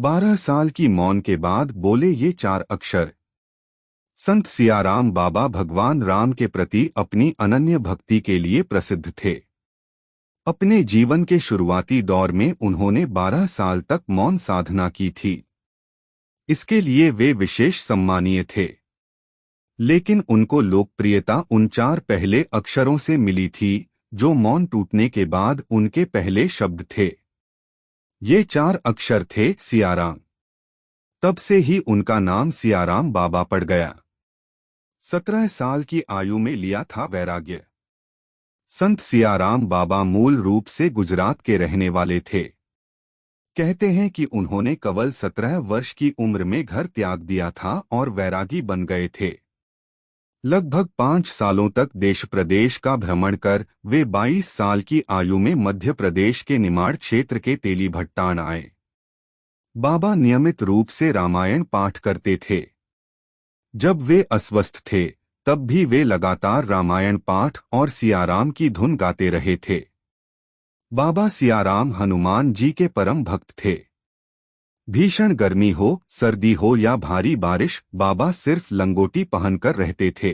12 साल की मौन के बाद बोले ये 4 अक्षर। संत सियाराम बाबा भगवान राम के प्रति अपनी अनन्य भक्ति के लिए प्रसिद्ध थे। अपने जीवन के शुरुआती दौर में उन्होंने 12 साल तक मौन साधना की थी। इसके लिए वे विशेष सम्मानीय थे। लेकिन उनको लोकप्रियता उन 4 पहले अक्षरों से मिली थी, जो मौन टूटने के बाद उनके पहले शब्द थे। ये 4 अक्षर थे सियाराम। तब से ही उनका नाम सियाराम बाबा पड़ गया। 17 साल की आयु में लिया था वैराग्य। संत सियाराम बाबा मूल रूप से गुजरात के रहने वाले थे। कहते हैं कि उन्होंने केवल 17 वर्ष की उम्र में घर त्याग दिया था और वैरागी बन गए थे। लगभग 5 सालों तक देश प्रदेश का भ्रमण कर वे 22 साल की आयु में मध्य प्रदेश के निमाड़ क्षेत्र के तेलीभट्टान आए। बाबा नियमित रूप से रामायण पाठ करते थे। जब वे अस्वस्थ थे तब भी वे लगातार रामायण पाठ और सियाराम की धुन गाते रहे थे। बाबा सियाराम हनुमान जी के परम भक्त थे। भीषण गर्मी हो, सर्दी हो या भारी बारिश, बाबा सिर्फ लंगोटी पहनकर रहते थे।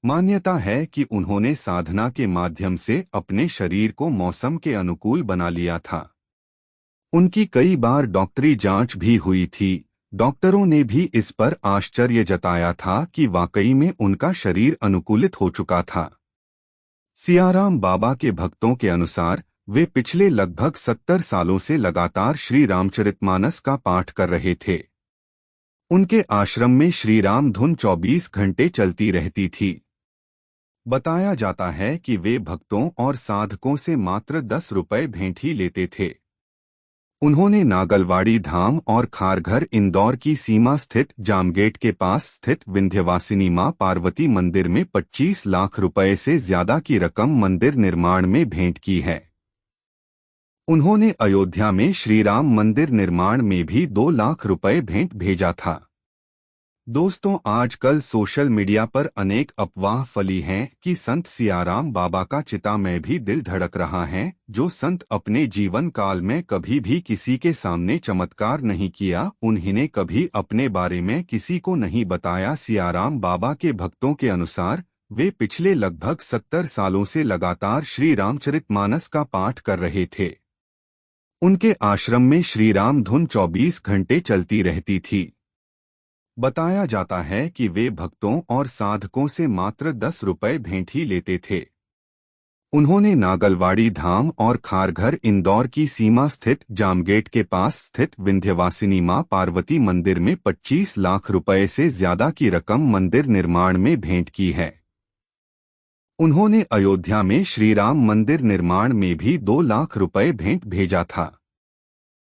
मान्यता है कि उन्होंने साधना के माध्यम से अपने शरीर को मौसम के अनुकूल बना लिया था। उनकी कई बार डॉक्टरी जांच भी हुई थी। डॉक्टरों ने भी इस पर आश्चर्य जताया था कि वाकई में उनका शरीर अनुकूलित हो चुका था। सियाराम बाबा के भक्तों के अनुसार वे पिछले लगभग 70 सालों से लगातार श्री रामचरितमानस का पाठ कर रहे थे। उनके आश्रम में श्री राम धुन 24 घंटे चलती रहती थी। बताया जाता है कि वे भक्तों और साधकों से मात्र 10 रुपए भेंट ही लेते थे। उन्होंने नागलवाड़ी धाम और खारघर इंदौर की सीमा स्थित जामगेट के पास स्थित विंध्यवासिनी मां पार्वती मंदिर में 25 लाख रुपए से ज्यादा की रकम मंदिर निर्माण में भेंट की है। उन्होंने अयोध्या में श्री राम मंदिर निर्माण में भी 2 लाख रुपए भेंट भेजा था। दोस्तों, आजकल सोशल मीडिया पर अनेक अफवाह फैली हैं कि संत सियाराम बाबा का चिता में भी दिल धड़क रहा है। जो संत अपने जीवन काल में कभी भी किसी के सामने चमत्कार नहीं किया, उन्होंने कभी अपने बारे में किसी को नहीं बताया। सियाराम बाबा के भक्तों के अनुसार वे पिछले लगभग 70 सालों से लगातार श्री रामचरितमानस का पाठ कर रहे थे। उनके आश्रम में श्री राम धुन 24 घंटे चलती रहती थी। बताया जाता है कि वे भक्तों और साधकों से मात्र 10 रुपए भेंट ही लेते थे। उन्होंने नागलवाड़ी धाम और खारघर इंदौर की सीमा स्थित जामगेट के पास स्थित विंध्यवासिनी मां पार्वती मंदिर में 25 लाख रुपए से ज्यादा की रकम मंदिर निर्माण में भेंट की है। उन्होंने अयोध्या में श्री राम मंदिर निर्माण में भी 2 लाख रुपए भेंट भेजा था।